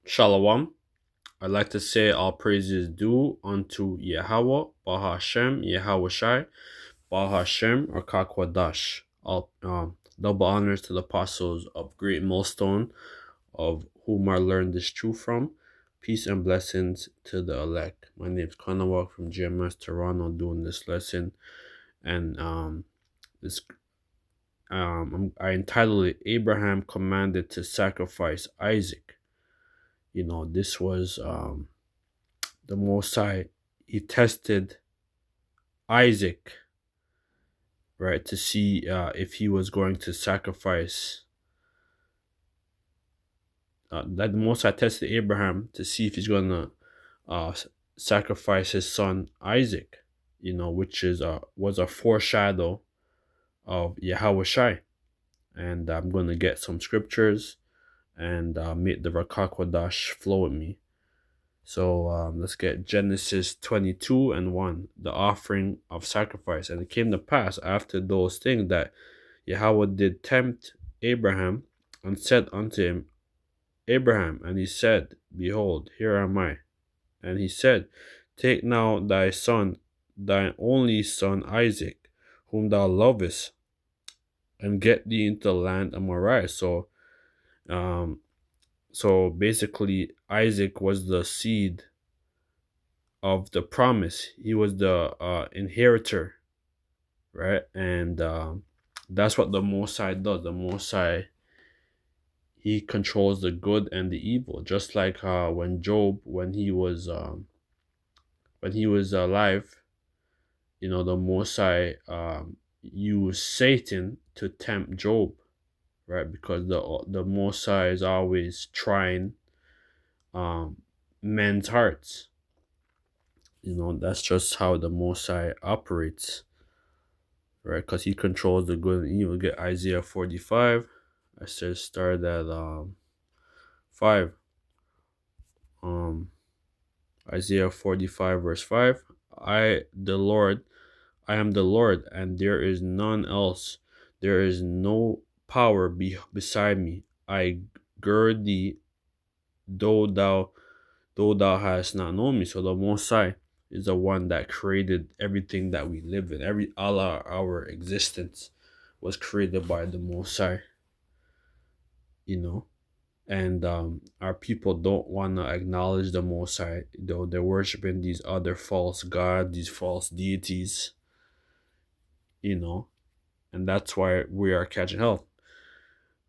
Shalom. I'd like to say all praises due unto Yahweh, Bahashem, Yahweh Shai, Bahashem, or Kakwadash. All double honors to the apostles of Great Millstone, of whom I learned this truth from. Peace and blessings to the elect. My name is Kanawak from GMS Toronto, doing this lesson, and this I entitled it "Abraham Commanded to Sacrifice Isaac." This was the Most High. He tested Isaac, right, to see if he was going to sacrifice. That the Most High tested Abraham to see if he's going to sacrifice his son Isaac, which was a foreshadow of Yahweh Shai. And I'm going to get some scriptures and make the Rakakwadash flow with me. So let's get Genesis 22 and 1, the offering of sacrifice. And it came to pass after those things that Yahweh did tempt Abraham and said unto him, Abraham, and he said, Behold, here am I. And he said, Take now thy son, thine only son Isaac, whom thou lovest, and get thee into the land of Moriah. So basically, Isaac was the seed of the promise. He was the inheritor, right? And that's what the Most High does. The Most High, he controls the good and the evil. Just like when Job, when he was alive, the Most High used Satan to tempt Job, right? Because the Most High is always trying men's hearts. That's just how the Most High operates, right? Because he controls the good and evil. Get Isaiah 45. I said start at 5. Isaiah 45 verse 5. I am the Lord, and there is none else. There is no power beside me. I gird thee, though thou hast not known me. So the Most High is the one that created everything that we live in. All our existence was created by the Most High. And our people don't want to acknowledge the Most High, though they're worshiping these other false gods, these false deities. And that's why we are catching hell.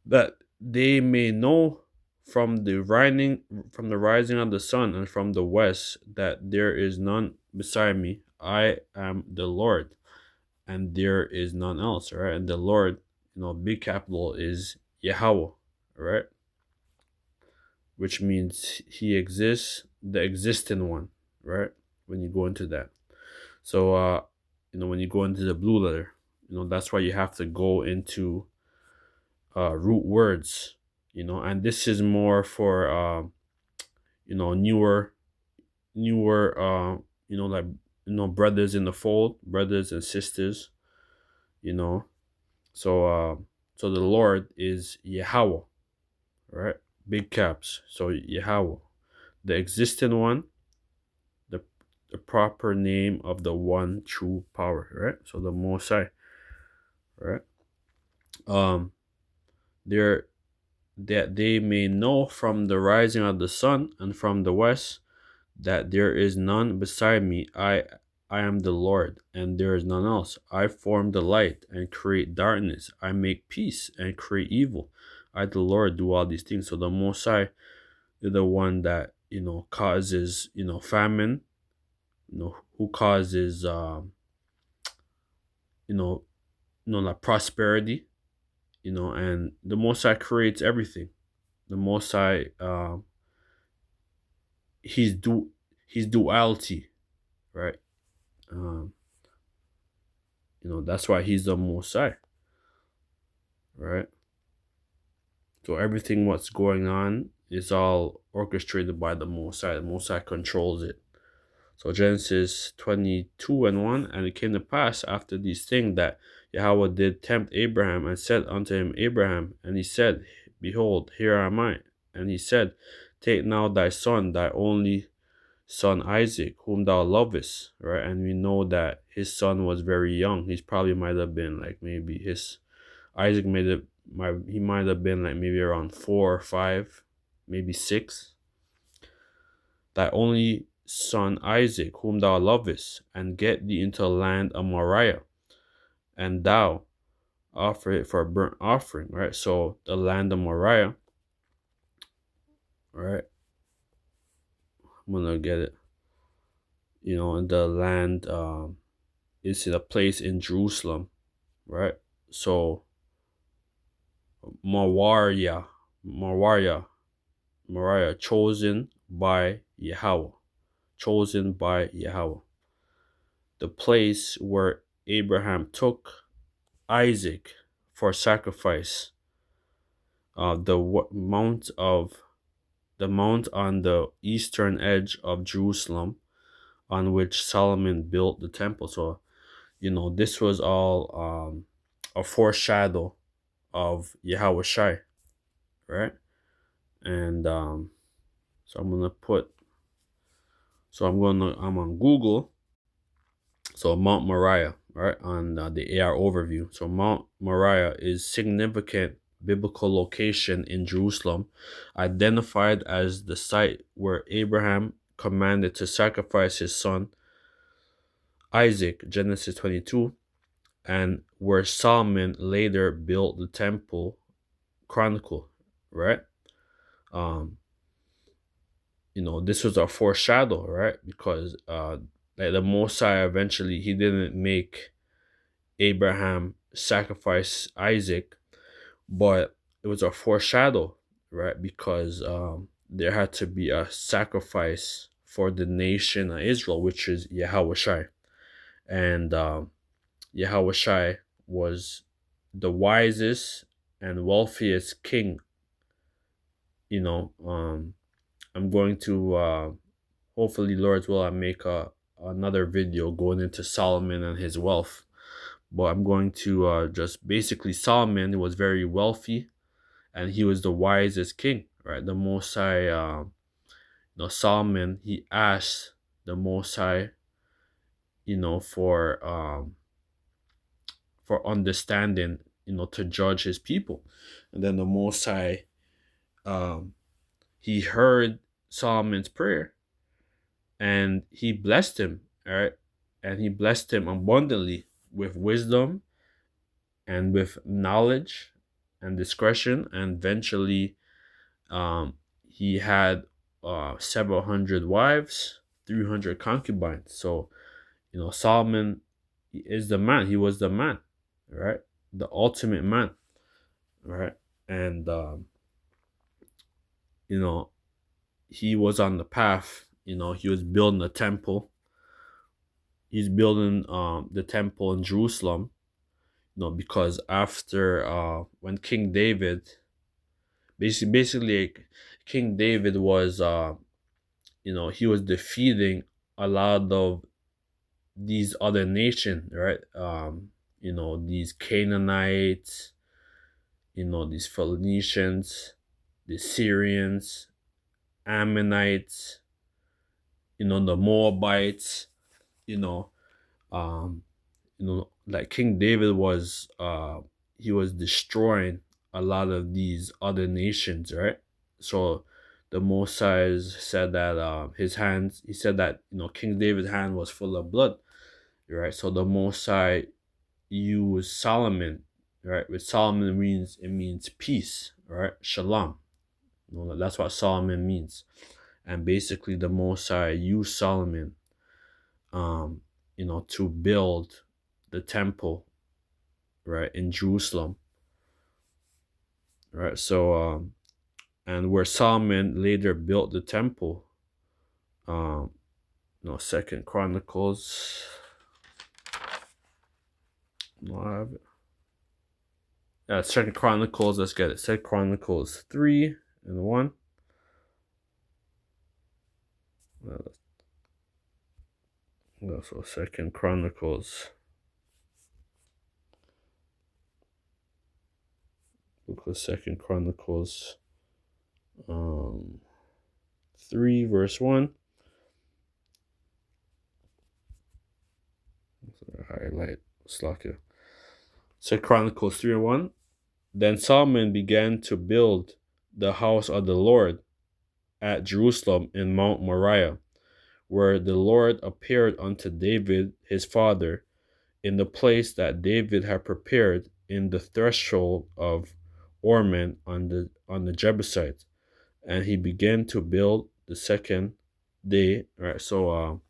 That they may know from the rising of the sun and from the west that there is none beside me. I am the Lord, and there is none else, right? And the Lord, big capital, is Yahweh, right? Which means he exists, the existing one, right? When you go into that. So when you go into the blue letter, that's why you have to go into root words, and this is more for newer brothers in the fold, brothers and sisters. So the Lord is Yahweh, right? Big caps. So Yahweh, the existing one, the proper name of the one true power, right? So the Most High, right? There, that they may know from the rising of the sun and from the west that there is none beside me. I am the Lord, and there is none else. I form the light and create darkness. I make peace and create evil. I, the Lord, do all these things. So the Most High is the one that causes famine. Who causes like prosperity. And the Most High creates everything. The Most High, his duality, right? That's why he's the Most High, right? So everything what's going on is all orchestrated by the Most High. The Most High controls it. So Genesis 22 and 1, and it came to pass after these things that Yahweh did tempt Abraham and said unto him, Abraham, and he said, Behold, here am I. And he said, take now thy son, thy only son Isaac, whom thou lovest, right? And we know that his son was very young. He's probably might have been like maybe his Isaac might have been like maybe around 4 or 5, maybe 6. Thy only son Isaac, whom thou lovest, and get thee into the land of Moriah, and thou offer it for a burnt offering, right? So the land of Moriah, right? I'm gonna get it. And the land is in a place in Jerusalem, right? So Moriah, Moriah, Moriah, chosen by Yahweh, chosen by Yahweh. The place where Abraham took Isaac for sacrifice, the mount on the eastern edge of Jerusalem, on which Solomon built the temple. So this was all a foreshadow of Yahweh Shai, right? And so I'm on Google. So Mount Moriah, right, on the AR overview. So Mount Moriah is significant biblical location in Jerusalem, identified as the site where Abraham commanded to sacrifice his son Isaac, Genesis 22, and where Solomon later built the temple, Chronicle, right? This was a foreshadow, right? Because like the Mosai eventually he didn't make Abraham sacrifice Isaac, but it was a foreshadow, right? Because there had to be a sacrifice for the nation of Israel, which is Yahweh Shai. And Yahweh Shai was the wisest and wealthiest king. I'm going to hopefully, Lord's will, I make another video going into Solomon and his wealth. But I'm going to just basically, Solomon was very wealthy, and he was the wisest king, right? The Most High, Solomon, he asked the Most High, for understanding, to judge his people. And then the Most High, he heard Solomon's prayer, and he blessed him, right? And he blessed him abundantly with wisdom and with knowledge and discretion. And eventually, he had several hundred wives, 300 concubines. So, Solomon is the man. He was the man, right? The ultimate man, right? And, he was on the path. He was building a temple. He's building the temple in Jerusalem, because after when King David, basically King David was he was defeating a lot of these other nations, right? These Canaanites, these Phoenicians, the Syrians, Ammonites, the Moabites, um, like King David was he was destroying a lot of these other nations, right? So the Mosai said that he said that King David's hand was full of blood, right? So the Mosai used Solomon, right? With Solomon means peace, right? Shalom. That's what Solomon means. And basically the Mosai used Solomon to build the temple, right, in Jerusalem, right? So and where Solomon later built the temple, Second Chronicles, no, I have it. Yeah, Second Chronicles, let's get it. Second Chronicles 3:1. So Second Chronicles. Look at Second Chronicles. 3, verse 1. Highlight, slack it. So Chronicles 3 and 1. Then Solomon began to build the house of the Lord at Jerusalem in Mount Moriah, where the Lord appeared unto David his father, in the place that David had prepared in the threshold of Ornan on the Jebusite. And he began to build the second day. Right, so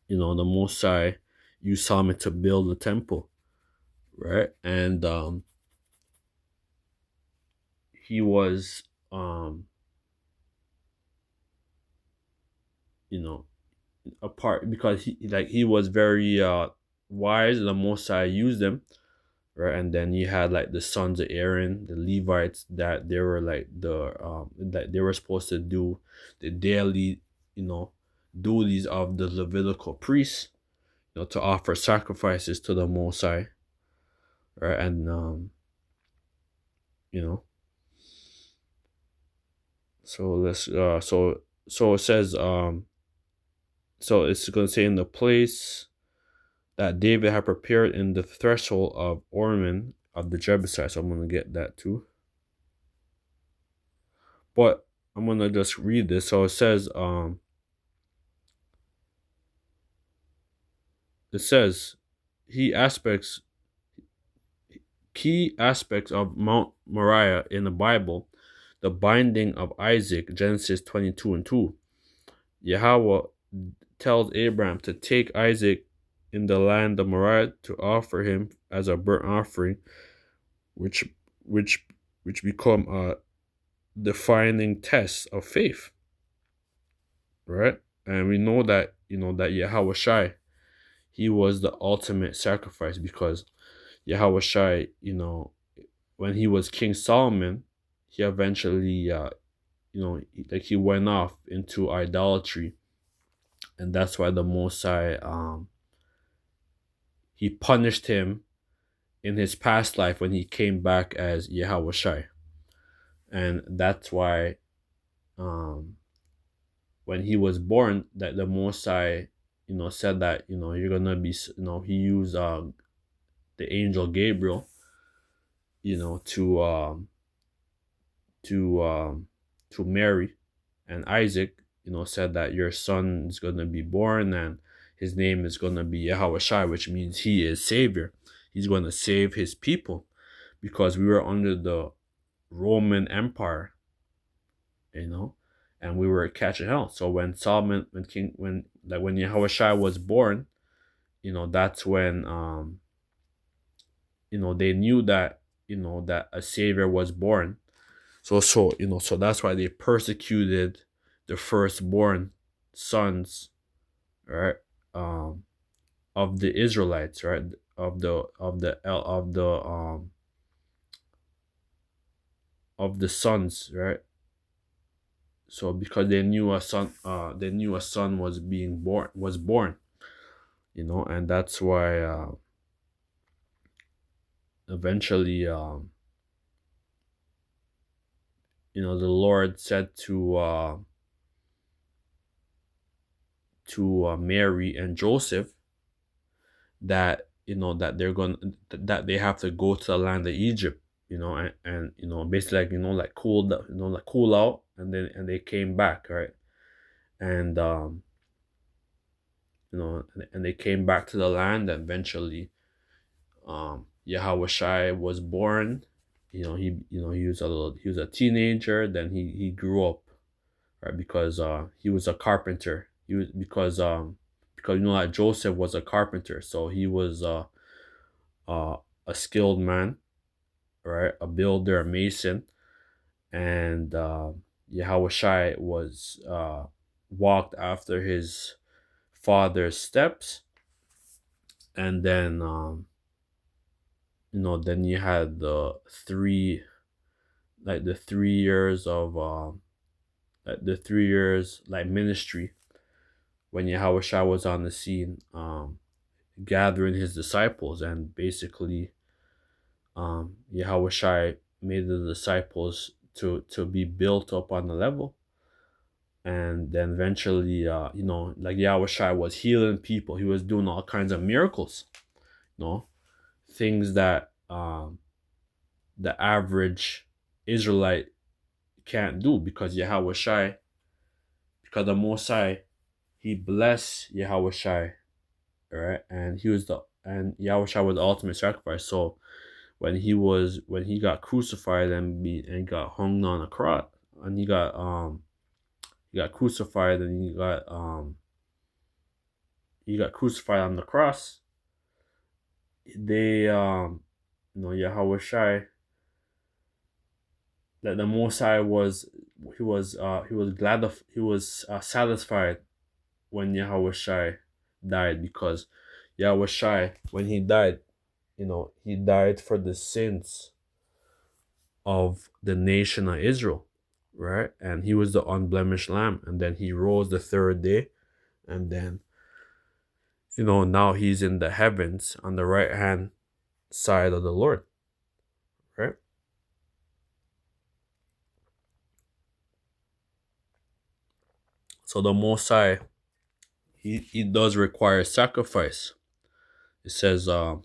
the Most High used Solomon to build the temple, right? And he was you know apart because he was very wise. The Most High used him, right? And then you had like the sons of Aaron, the Levites, that they were like that they were supposed to do the daily, duties of the Levitical priests, to offer sacrifices to the Most High, right? And you know, so let's so it says so it's gonna say in the place that David had prepared in the threshold of Ornan of the Jebusite. So I'm gonna get that too. But I'm gonna just read this. So it says he aspects key aspects of Mount Moriah in the Bible, the binding of Isaac, Genesis 22 and 2. Yahweh tells Abraham to take Isaac in the land of Moriah to offer him as a burnt offering, which which which become a defining test of faith, right? And we know that that Yahweh Shai, he was the ultimate sacrifice, because Yahweh Shai, when he was King Solomon, he eventually like he went off into idolatry, and that's why the Most High he punished him in his past life when he came back as Yahweh Shai. And that's why when he was born, that the Most High said that you're gonna be, he used the angel Gabriel, to to Mary and Isaac, said that your son is gonna be born, and his name is gonna be Yahweh Shai, which means he is Savior. He's gonna save his people, because we were under the Roman Empire, and we were catching hell. So when Solomon, when Yahweh Shai was born, that's when they knew that that a savior was born. So that's why they persecuted the firstborn sons, right, of the Israelites, right, of the sons, right. So because they knew a son was born, and that's why eventually the Lord said to Mary and Joseph that that they have to go to the land of Egypt, and basically, like cool out, and they came back, right. And and they came back to the land, and eventually Yahweh Shai was born. He was a teenager, then he grew up, right, because he was a carpenter. He was because like Joseph was a carpenter, so he was a skilled man, right, a builder, a mason. And Yahweh Shai was walked after his father's steps. And then then you had the 3 years of the 3 years like ministry, when Yahweh Shai was on the scene, gathering his disciples. And basically Yahweh Shai made the disciples to be built up on the level. and then eventually, like Yahweh was healing people. He was doing all kinds of miracles, things that the average Israelite can't do, because because the Most High, He blessed Yahweh, right? And Yahweh was the ultimate sacrifice. So when he got crucified and got hung on a cross, and he got crucified, and he got crucified on the cross. They Yahweh Shai, that the Most High he was satisfied when Yahweh Shai died, because Yahweh Shai, when he died, he died for the sins of the nation of Israel, right? And he was the unblemished lamb, and then he rose the third day, and then now he's in the heavens on the right hand side of the Lord, right? So the Most High, he does require sacrifice. It says, in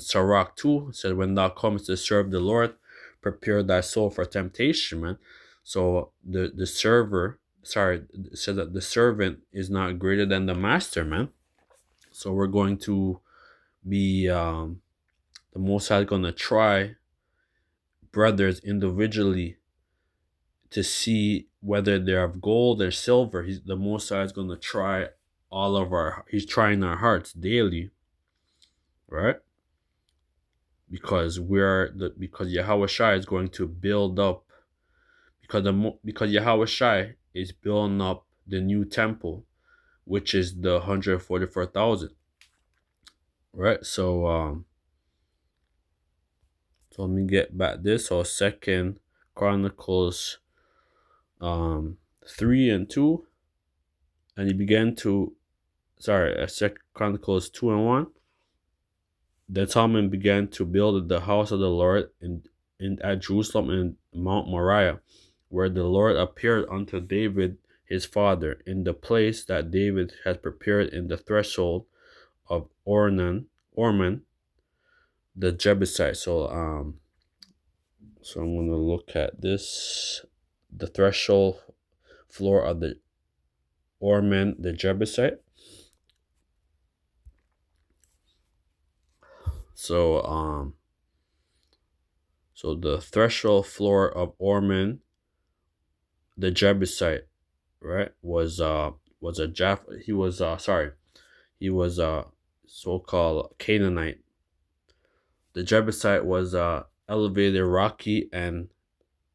Sirach 2, it says, when thou comest to serve the Lord, prepare thy soul for temptation, man. So the server, sorry, it says that the servant is not greater than the master, man. So we're going to be, the Most High is going to try brothers individually to see whether they're of gold or silver. The Most High is going to try he's trying our hearts daily, right? Because because Yahweh Shai is going to build up, because Yahweh Shai is building up the new temple, which is the 144,000, right? So let me get back this. So Second Chronicles 3:2, and he began to Second Chronicles 2:1. Then Solomon began to build the house of the Lord at Jerusalem in Mount Moriah, where the Lord appeared unto David his father, in the place that David had prepared in the threshold of Ornan the Jebusite. So I'm gonna look at this, the threshold floor of the Ornan the Jebusite. So the threshold floor of Ornan the Jebusite, right, was a so-called Canaanite. The Jebusite was a elevated rocky and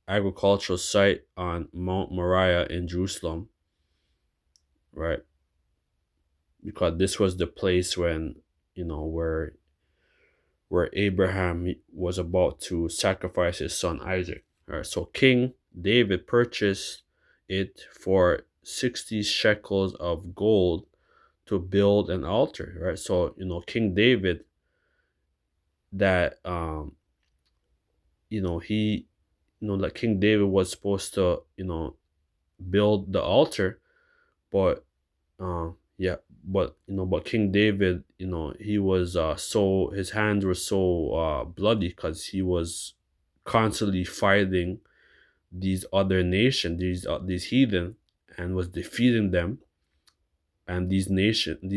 agricultural site on Mount Moriah in Jerusalem, right? Because this was the place when where Abraham was about to sacrifice his son Isaac. All right, so King David purchased it for 60 shekels of gold to build an altar, right? So King David, that he like King David was supposed to build the altar, but but King David, he was so his hands were so bloody, because he was constantly fighting these other nations, these heathen, and was defeating them, and these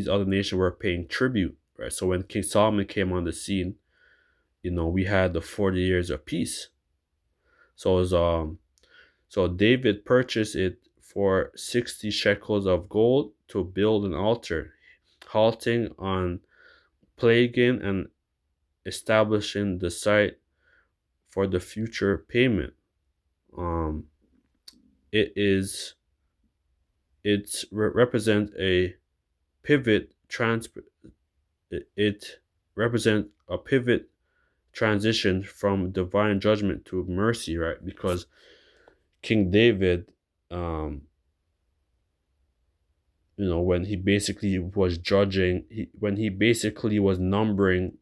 other nations were paying tribute, right? So when King Solomon came on the scene, we had the 40 years of peace. So it was, so David purchased it for 60 shekels of gold to build an altar, halting on plaguing and establishing the site for the future payment. It represents a pivot transition from divine judgment to mercy, right? Because King David, when he basically was judging, when he basically was numbering,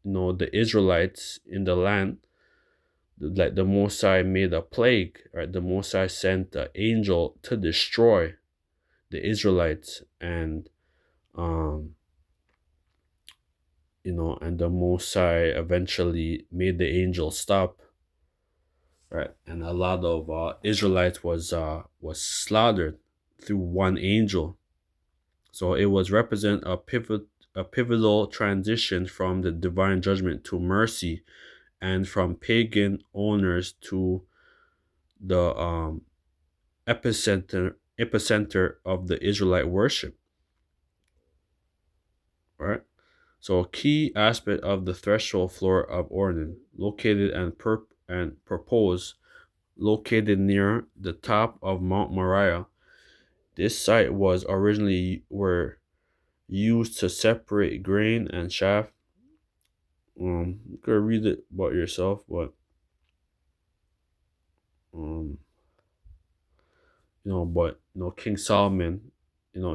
the Israelites in the land, like the Mosai made a plague, right? The Mosai sent an angel to destroy the Israelites, and um and the Mosai eventually made the angel stop, right? And a lot of Israelites was slaughtered through one angel. So it was represent a pivotal transition from the divine judgment to mercy, and from pagan owners to the epicenter of the Israelite worship, right? So a key aspect of the threshold floor of Ornan, located and proposed, located near the top of Mount Moriah. This site was originally were used to separate grain and chaff. You could read it about yourself, but um, King Solomon,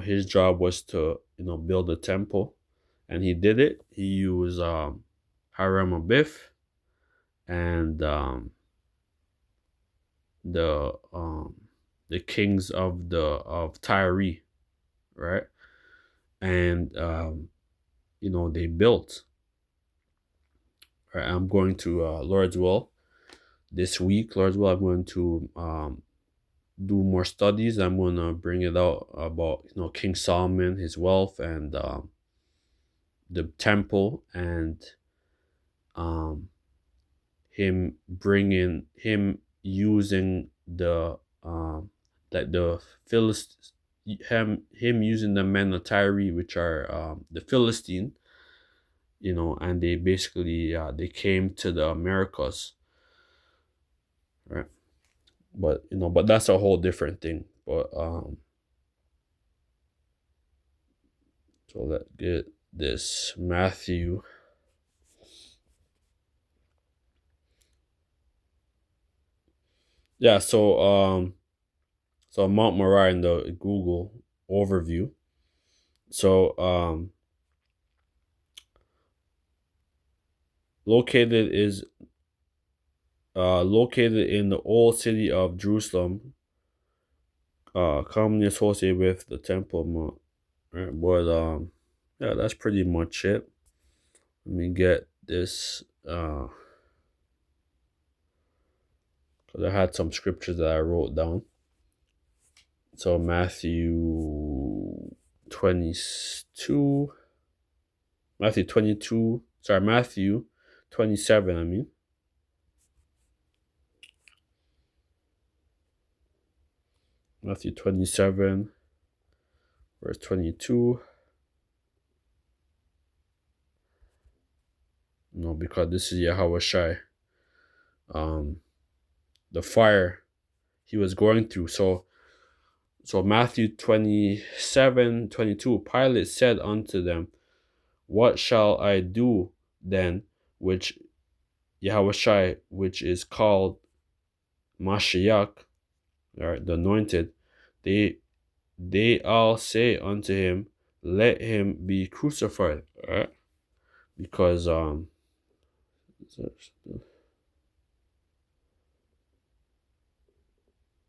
his job was to build a temple, and he did it. He used Hiram Abiff and the um the kings of Tyre, right? And they built. Right, I'm going to Lord's will this week. Lord's will, I'm going to do more studies. I'm going to bring it out about King Solomon, his wealth, and the temple, and um him using the like the Philist him using the men of Tyre, which are the Philistine, and they basically they came to the Americas, right? But that's a whole different thing. But so let's get this Matthew. Yeah, so Mount Moriah in the Google overview. So located is located in the old city of Jerusalem, commonly associated with the Temple Mount. Right? But yeah, that's pretty much it. Let me get this because I had some scriptures that I wrote down. So Matthew 22, Matthew 22, sorry, Matthew 27, I mean. Matthew 27, verse 22. No, because this is Yahweh Shai. The fire he was going through. So Matthew 27, 22. Pilate said unto them, what shall I do then, which Yahweh Shai, which is called Mashiach, right, the anointed? They all say unto him, let him be crucified, right? Because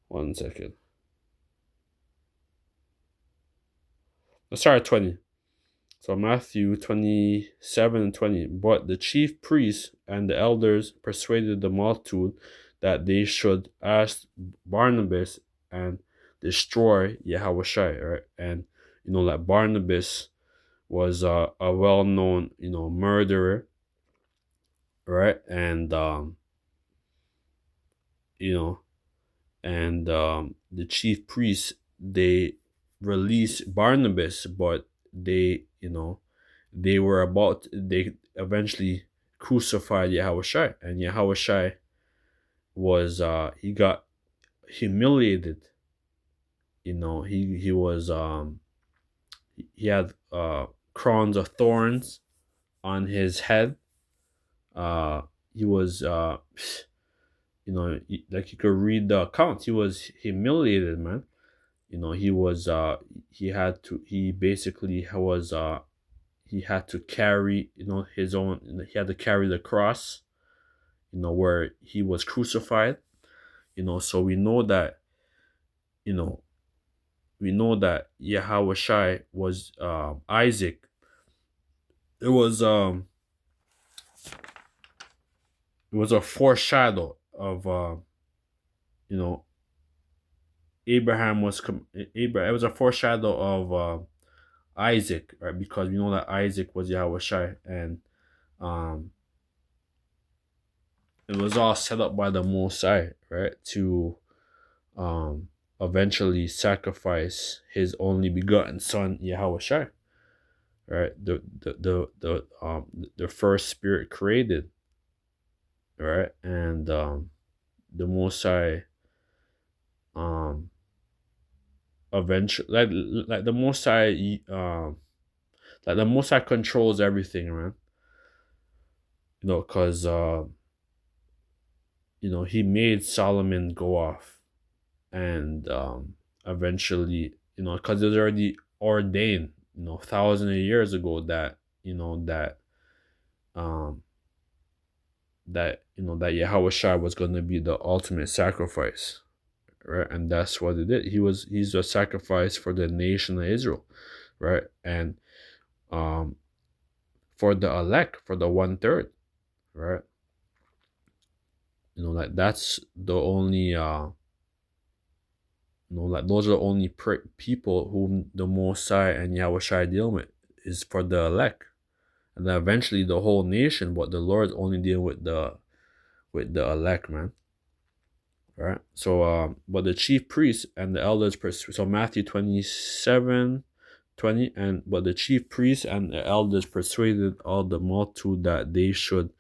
one second. Let's start at 20. So Matthew 27 and 20. But the chief priests and the elders persuaded the multitude that they should ask Barnabas and destroy Yahweh Shai, right? And like Barnabas was a well-known murderer, right? And the chief priests, they released Barnabas, but they they eventually crucified Yahweh Shai, and Yahweh Shai was he got humiliated. He was he had crowns of thorns on his head. He was like you could read the accounts. He was humiliated, man. He was he basically was he had to carry his own, he had to carry the cross, where he was crucified. So we know that, you know, Yahweh Shai was Isaac. It was a foreshadow of you know Abraham was Abraham. It was a foreshadow of Isaac, right? Because we know that Isaac was Yahweh Shai, and um, it was all set up by the Most High, right? To um, eventually sacrifice His only begotten Son, Yahweh Shai, right? The first spirit created, right? And the Most High um eventually, like the Most High like the Most High controls everything, man. Because he made Solomon go off, and eventually, because it was already ordained, thousands of years ago, that um that Yahweh Shai was going to be the ultimate sacrifice, right? And that's what it did. He's a sacrifice for the nation of Israel, right? And um for the elect, for the 1/3, right? Like that's the only like those are the only people whom the Most High and Yahweh Shai deal with, is for the elect, and then eventually the whole nation. But the Lord only deal with the elect, man. Right. So but the chief priests and the elders so Matthew 27:20, and but the chief priests and the elders persuaded all the multitude that they should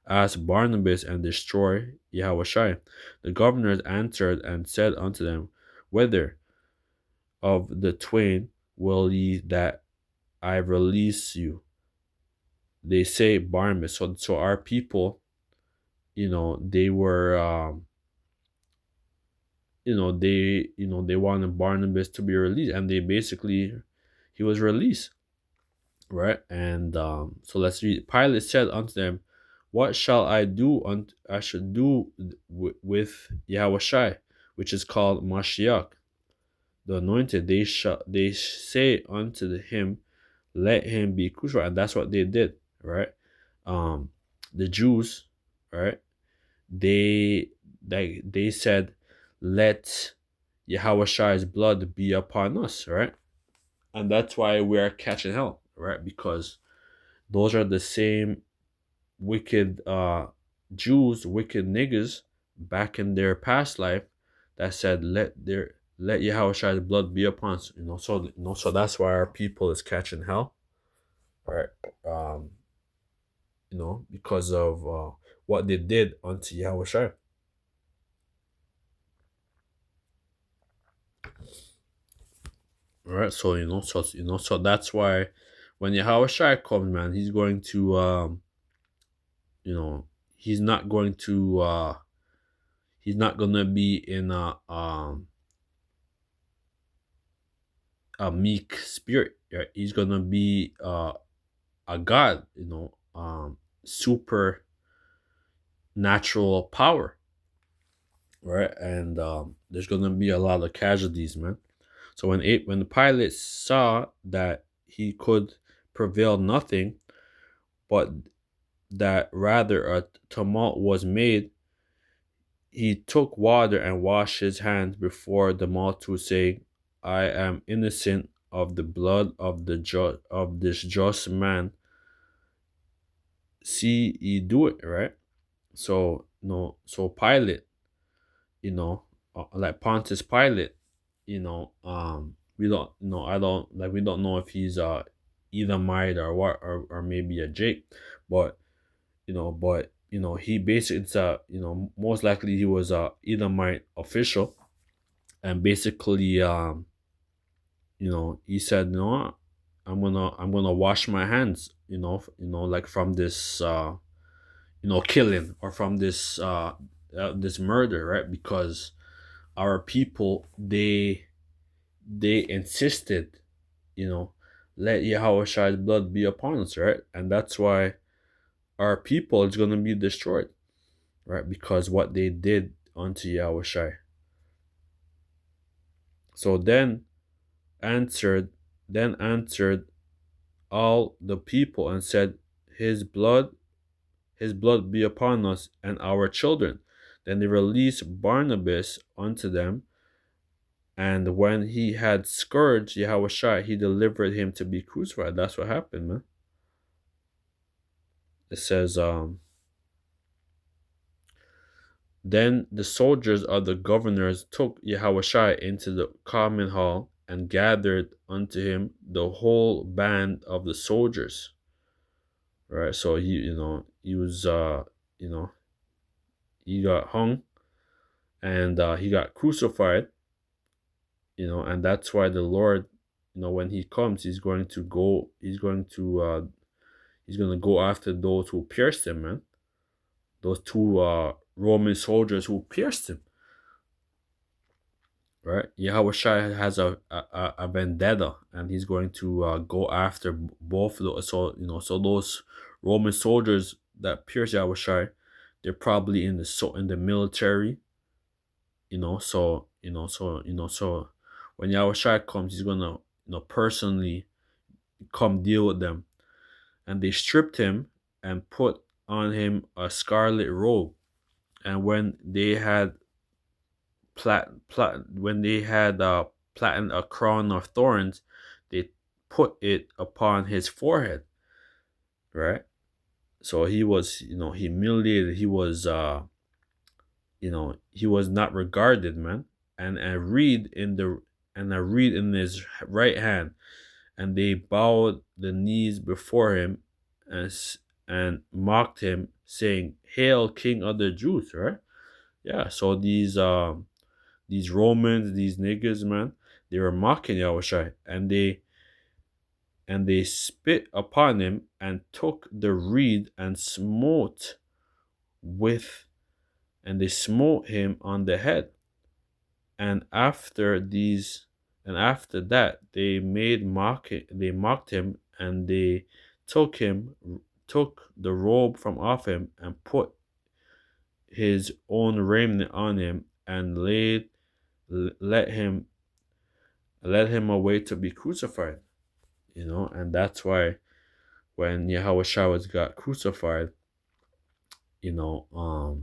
ask Barnabas and destroy Yahweh Shai. The governors answered and said unto them, whether of the twain will ye that I release you? They say Barnabas. So our people, they were they wanted Barnabas to be released, and he was released, right? And so let's read. Pilate said unto them, what shall I do? I should do with Yahweh Shai, which is called Mashiach, the anointed. They say unto him, let him be crucified. And that's what they did, right? The Jews, right? They said, let Yahweh Shai's blood be upon us, right? And that's why we are catching hell, right? Because those are the same wicked Jews, wicked niggas back in their past life, that said, let Yahweh Shai's blood be upon us. So that's why our people is catching hell, right? Because of what they did unto Yahweh Shai. All right, so that's why when Yahweh Shai comes, man, he's going to he's not going to he's not gonna be in a meek spirit, right? He's gonna be a god, super natural power, right? And there's gonna be a lot of casualties, man. So when the pilot saw that he could prevail nothing, but that rather a tumult was made, he took water and washed his hands before the multitude, saying, I am innocent of the blood of this just man. See ye do it, right? So so Pilate, like Pontius Pilate, we don't I don't like we don't know if he's Edomite or what, or maybe a Jake, but he basically, it's most likely he was a Edomite official, and basically he said, no, I'm gonna wash my hands, like from this killing, or from this murder, right? Because our people, they insisted, let Yahweh Shai's blood be upon us, right? And that's why our people is gonna be destroyed, right? Because what they did unto Yahushai. So answered, then answered all the people and said, His blood, his blood be upon us and our children. Then they released Barnabas unto them, and when he had scourged Yahushua, he delivered him to be crucified. That's what happened, man. It says, then the soldiers of the governors took Yahushua into the common hall and gathered unto him the whole band of the soldiers. Right, so he was you know he got hung, and he got crucified. And that's why the Lord, when he comes, he's going to go after those who pierced him, man. Those two Roman soldiers who pierced him, right? Yahushua has a vendetta, and he's going to go after both of those. So those Roman soldiers that pierced Yahushua, they're probably in the military. So when Yahushua comes, he's gonna personally come deal with them. And they stripped him and put on him a scarlet robe. And when they had plaited a crown of thorns, they put it upon his forehead. Right. So he was, humiliated. He was not regarded, man. And I read in his right hand, and they bowed the knees before him, and mocked him, saying, "Hail, King of the Jews!" Right? Yeah. So these Romans, these niggas, man, they were mocking Yahushua, and they spit upon him and took the reed and with they smote him on the head. And after that they mocked him, and they took the robe from off him, and put his own raiment on him, and let him away to be crucified. And that's why when Yahushua got crucified, he was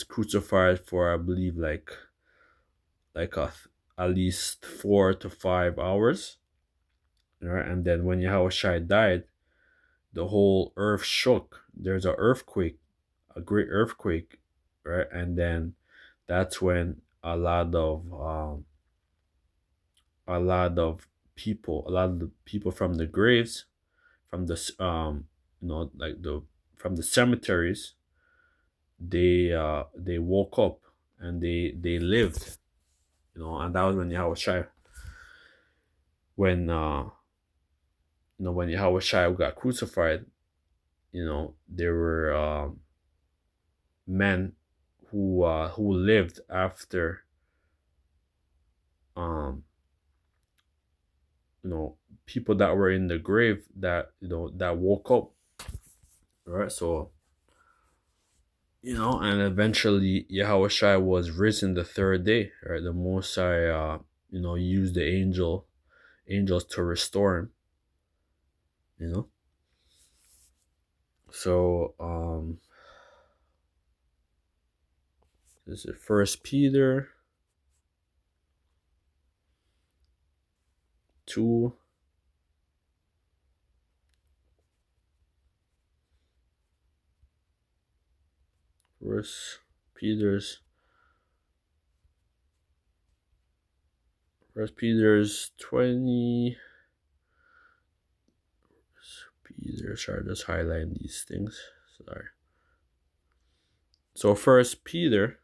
crucified for, I believe, at least 4 to 5 hours. Right? And then when Yahushua died, the whole earth shook. There's an earthquake, a great earthquake, right? And then that's when a lot of the people from the graves, from the from the cemeteries, they woke up, and they lived, and that was when Yahushua, when when Yahushua got crucified. There were men who lived after, people that were in the grave, that woke up, right? So, and eventually Yahushua was risen the third day, right? The Most High, used the angels to restore him, So, this is First Peter 2. First Peter's 20. Peter, sorry, just highlighting these things. Sorry. So First Peter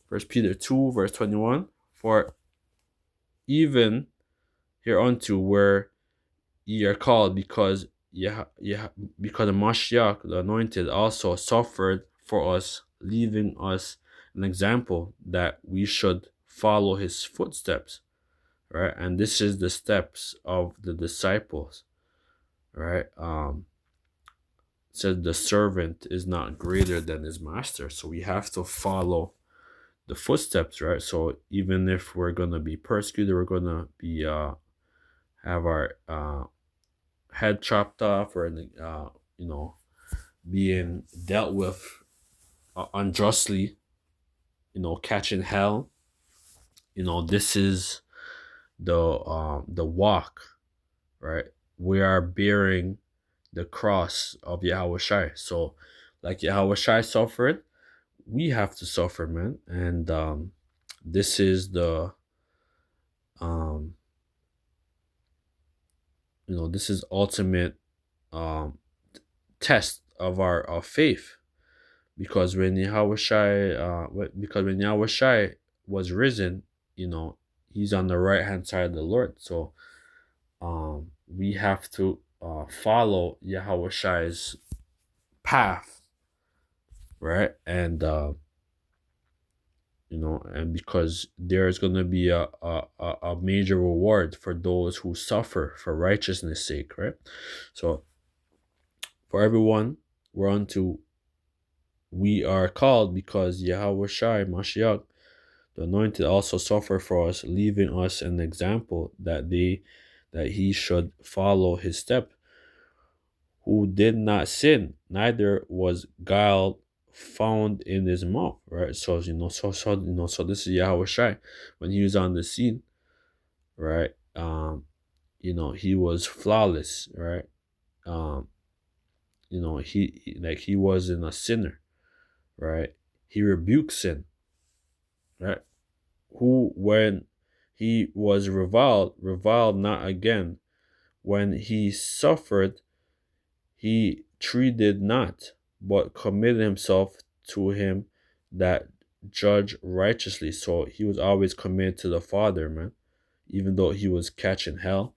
2, verse 21. For even hereunto where ye are called, because because the Mashiach, the Anointed, also suffered for us, leaving us an example that we should follow his footsteps, right? And this is the steps of the disciples, right? says the servant is not greater than his master. So we have to follow the footsteps, right? So even if we're gonna be persecuted, we're gonna be have our head chopped off, or you know, being dealt with unjustly, catching hell. This is the walk, right? We are bearing the cross of Yahweh Shai. So, like Yahweh Shai suffered, we have to suffer, man. And this is the um, this is ultimate um test of our faith, because when Yahweh Shai, because when Yahweh Shai was risen, you know, he's on the right hand side of the Lord. So we have to follow Yahweh Shai's path, right? And and because there's going to be a major reward for those who suffer for righteousness' sake, right? So for everyone, we are called because Yahweh Shai Mashiach, the anointed, also suffered for us, leaving us an example that he should follow his step, who did not sin, neither was guile found in his mouth. Right. So this is Yahweh Shai when he was on the scene, right? He was flawless, right? Um, he wasn't a sinner, right? He rebuked sin, right? Who, when he was reviled not again. When he suffered, he treated not, but committed himself to him that judge righteously. So he was always committed to the Father, man, even though he was catching hell.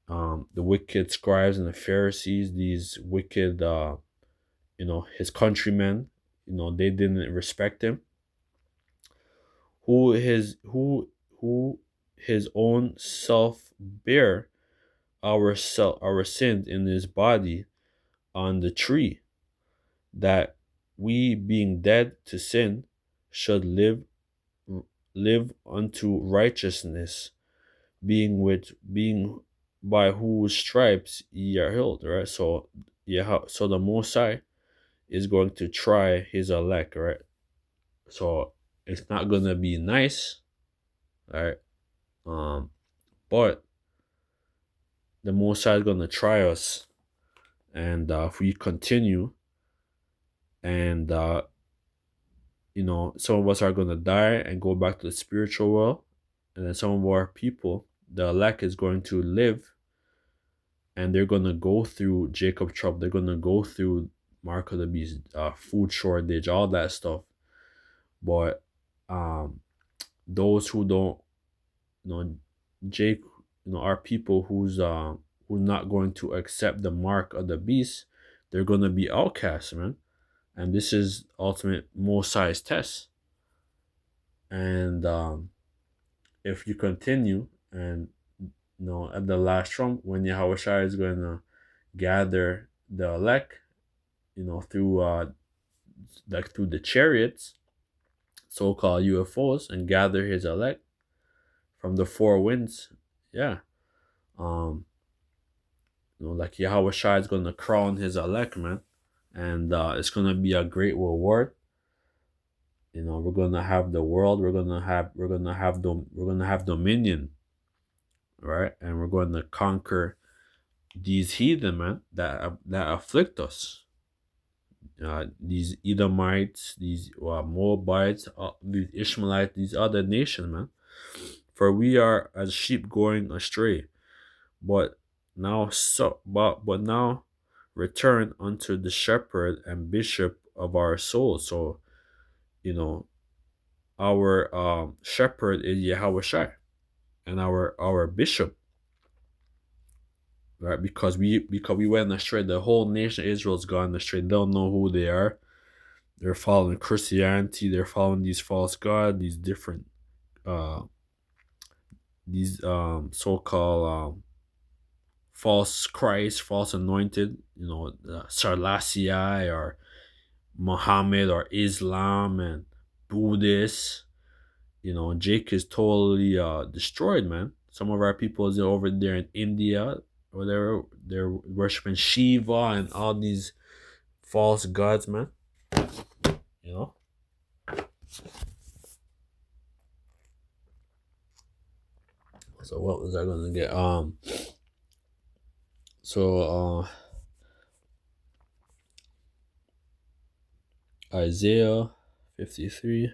The wicked scribes and the Pharisees, these wicked, his countrymen, they didn't respect him. Who his own self bear our sins in his body on the tree, that we, being dead to sin, should live unto righteousness, being by whose stripes ye are healed. Right? So so the Most High is going to try his elect, right? So it's not gonna be nice, right? But the Most High is gonna try us, and if we continue, and some of us are gonna die and go back to the spiritual world, and then some of our people, the elect, is going to live, and they're gonna go through Jacob trouble. They're gonna go through Mark of the Beast, food shortage, all that stuff. But those who don't, Jake, are people who's not going to accept the mark of the beast. They're gonna be outcasts, man. And this is ultimate Most High's test. And if you continue, and at the last trump, when Yahweh Shai is going to gather the elect, through through the chariots, so-called UFOs, and gather his elect from the four winds, yeah, like Yahweh Shai is going to crown his elect, man, and it's going to be a great reward. We're gonna have the world. We're gonna have dominion, right? And we're going to conquer these heathen, man, that afflict us. These Edomites, these Moabites, these Ishmaelites, these other nations, man. For we are as sheep going astray, but now return unto the shepherd and bishop of our souls. So our shepherd is Yahweh Shai, and our bishop, right? Because we went astray. The whole nation of Israel's gone astray. They don't know who they are. They're following Christianity. They're following these false gods, these different these so-called false Christ, false anointed, Selassie or Muhammad or Islam and Buddhists. Jake is totally destroyed, man. Some of our people is over there in India, or they're worshiping Shiva and all these false gods, man. You know. So what was I gonna get? So Isaiah 53.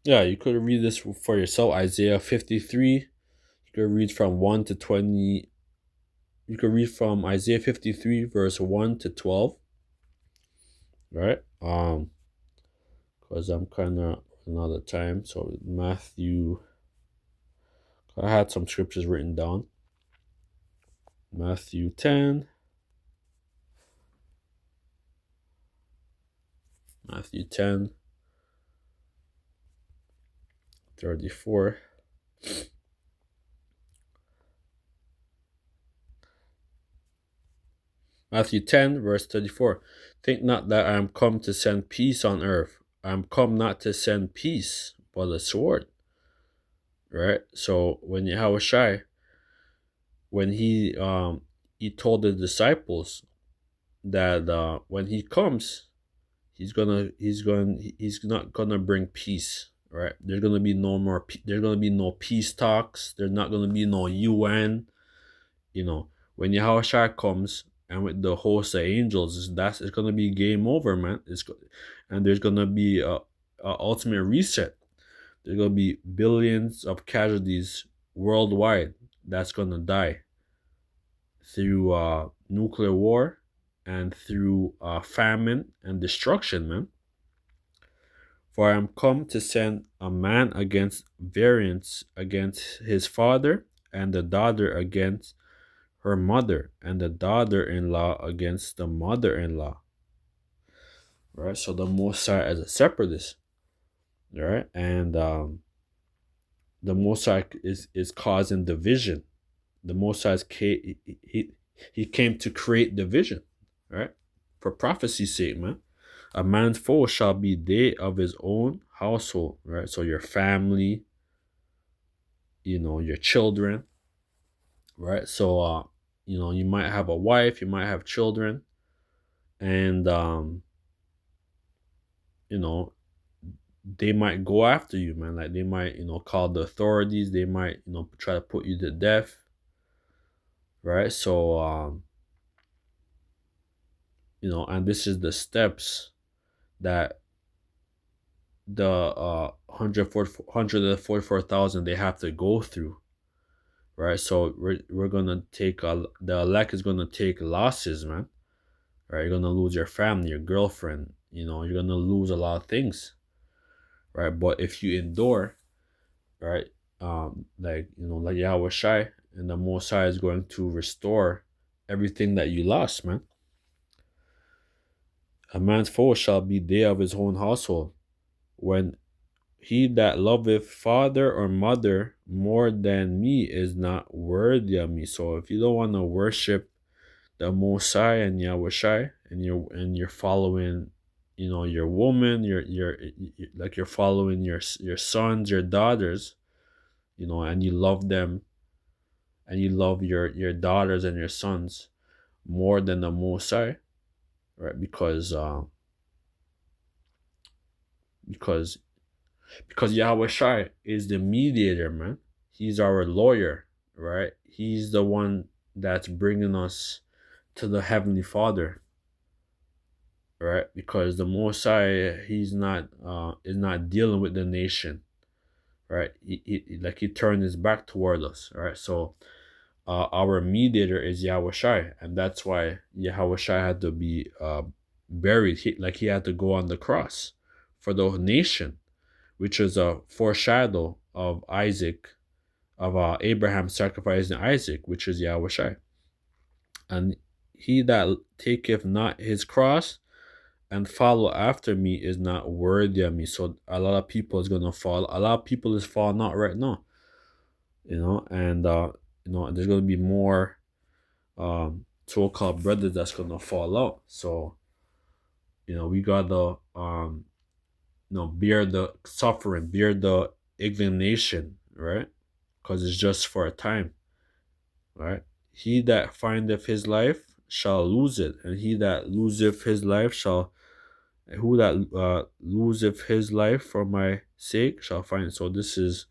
Yeah, you could read this for yourself. Isaiah 53. You could read from 1 to 20. You could read from Isaiah 53, verse 1 to 12. Right? Because I'm kind of running out of time. So Matthew, I had some scriptures written down. Matthew 10. Matthew 10, 34. Matthew 10, verse 34. Think not that I am come to send peace on earth. I am come not to send peace, but a sword. Right? So when Yahushua, when he told the disciples that when he comes, he's not gonna bring peace. Right? There's gonna be no more. There's gonna be no peace talks. There's not gonna be no UN. When Yahushua comes and with the host of angels, it's gonna be game over, man. And there's gonna be a ultimate reset. There's gonna be billions of casualties worldwide that's gonna die through nuclear war and through famine and destruction, man. For I am come to send a man against variance against his father, and the daughter against her mother, and the daughter-in-law against the mother-in-law. Right? So the Mosai as a separatist, right? And the Mosai is causing division. The Mosai he came to create division, right? For prophecy's sake, man. A man's foe shall be they of his own household, right? So your family, your children, right? So you might have a wife, you might have children, and they might go after you, man. Like they might, call the authorities. They might, try to put you to death, right? So, and this is the steps that the 144,000 they have to go through, right? So we're gonna take the elect is gonna take losses, man. Right? You're gonna lose your family, your girlfriend. You're gonna lose a lot of things, right? But if you endure, right, like Yahweh Shai, and the Most High is going to restore everything that you lost, man. A man's foe shall be they of his own household. When he that loveth father or mother more than me is not worthy of me. So if you don't want to worship the Most High and Yahweh Shai, and you're following, your woman, you're following your sons, your daughters, and you love them, and you love your daughters and your sons more than the Most High, right? Because Yahweh Shai is the mediator, man. He's our lawyer, right? He's the one that's bringing us to the Heavenly Father, right? Because the Most High, he's not is not dealing with the nation, right? He turned his back toward us, right? So our mediator is Yahweh Shai, and that's why Yahweh Shai had to be buried. He had to go on the cross for the nation, which is a foreshadow of Isaac, of Abraham sacrificing Isaac, which is Yahweh Shai. And he that taketh not his cross and follow after me is not worthy of me. So a lot of people is gonna fall. A lot of people is falling out right now, and there's gonna be more so-called brothers that's gonna fall out. So we gotta bear the suffering, bear the indignation, right? Because it's just for a time, right? He that findeth his life shall lose it, and he that loseth his life shall who that loseth his life for my sake shall find it. So this is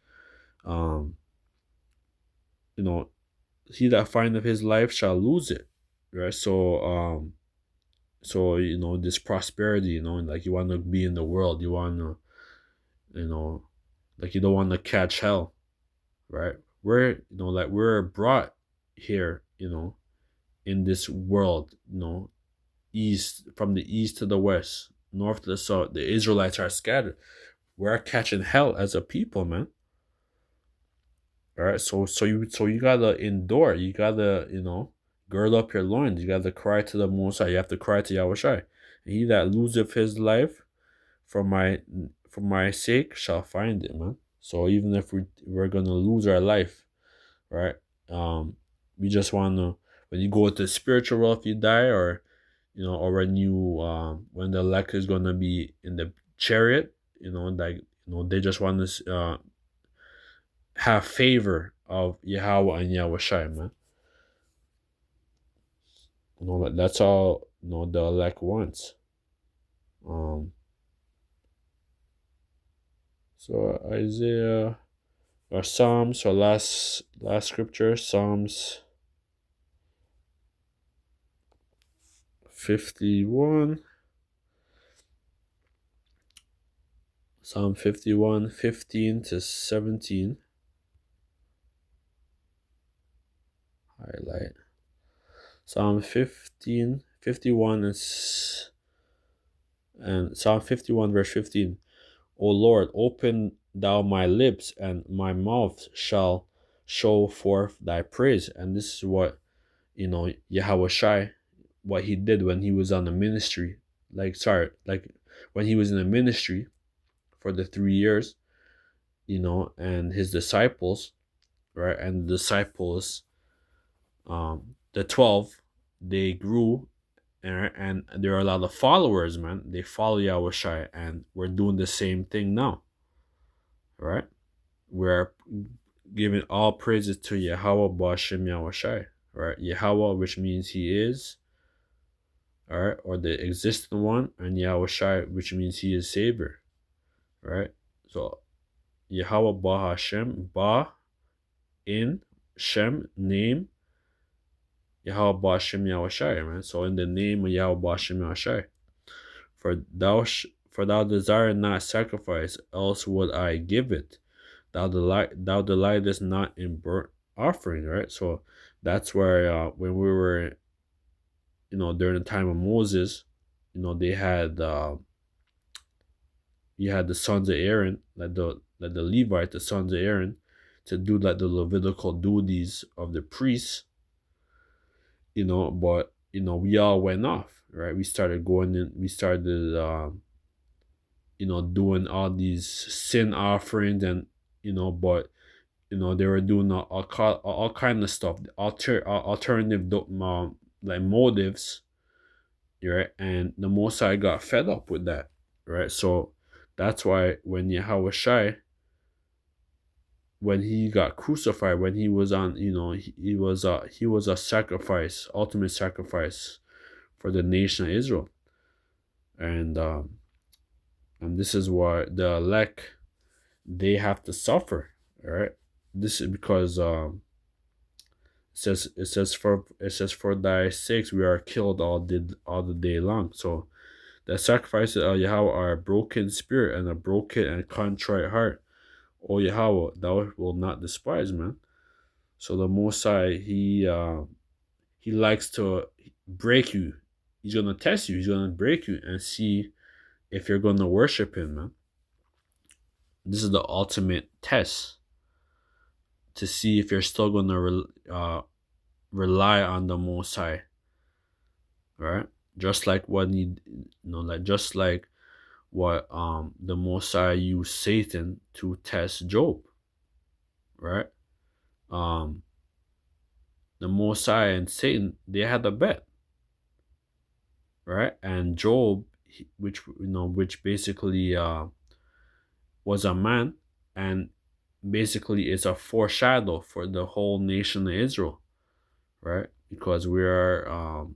um you know he that findeth his life shall lose it, right? So this prosperity, like you want to be in the world, you want to, you know like you don't want to catch hell, right? We're brought here, in this world, east, from the east to the west, north to the south. The Israelites are scattered. We're catching hell as a people, man. All right, so you gotta endure. You gotta, gird up your loins. You gotta cry to the Most High. You have to cry to Yahweh Shai. He that loseth his life for my sake shall find it, man. So even if we're gonna lose our life, right? We just wanna, when you go to the spiritual world, if you die, or or when the elect is gonna be in the chariot, they just want to have favor of Yahweh and Yahweh Shai, man. That's all the elect wants. So Isaiah or Psalms, or last scripture, Psalms 51. Psalm 51, 15 to 17. Highlight. Psalm 51 and Psalm 51 verse 15. O Lord, open thou my lips, and my mouth shall show forth thy praise. And this is what, Yahweh Shai, what he did when he was on the ministry. Like when he was in the ministry for the 3 years, and his disciples, right? And the disciples, the 12, they grew, and there are a lot of followers, man. They follow Yahweh Shai, and we're doing the same thing now, right? We're giving all praises to Yahweh Ba'ashem Yahweh Shai, right? Yahweh, which means he is, all right, or the existing one, and Yahweh Shai, which means he is Savior, right? So Yahweh Ba'ashem, Ba, in, Shem, name, Yahweh Ba'ashem Yahweh Shai, man. So in the name of Yahweh Ba'ashem Yahweh Shai, for thou desire not sacrifice, else would I give it. Thou delightest not in burnt offering, right? So that's where when we were, during the time of Moses, they had you had the sons of Aaron, like the Levite, the sons of Aaron, to do like the Levitical duties of the priests, but we all went off, right? We started going in, we started doing all these sin offerings, and but they were doing all kind of stuff, alternative like motives, right? And the Most High got fed up with that, right? So that's why when Yahweh Shai, when he got crucified, when he was on, he was a sacrifice, ultimate sacrifice for the nation of Israel. And this is why the elect, they have to suffer, all right? This is because it says for thy sakes we are killed all the day long. So the sacrifices of Yahweh are a broken spirit and a broken and contrite heart. O Yahweh, thou will not despise, man. So the Most High, he likes to break you. He's gonna test you. He's gonna break you and see if you're gonna worship him, man. This is the ultimate test to see if you're still gonna rely on the Most High, right? just like what he, like just like what the Messiah used Satan to test Job, right? Um, the Messiah and Satan, they had a bet, right? And Job, which which basically was a man, and basically it's a foreshadow for the whole nation of Israel, right? Because we are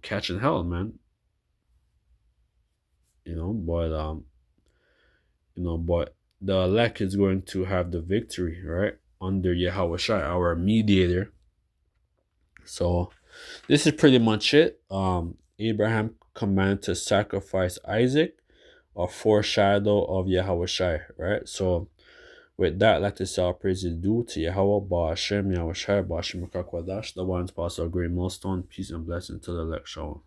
catching hell, man. But but the elect is going to have the victory, right? Under Yahweh Shai, our mediator. So this is pretty much it. Abraham commanded to sacrifice Isaac, a foreshadow of Yahweh Shai, right? So with that, let us all praise is due to Yahweh, Ba'ashem, Yahweh Shai, Ba'ashem, Makakwadash, the ones pass a great milestone. Peace and blessing to the elect. Shalom.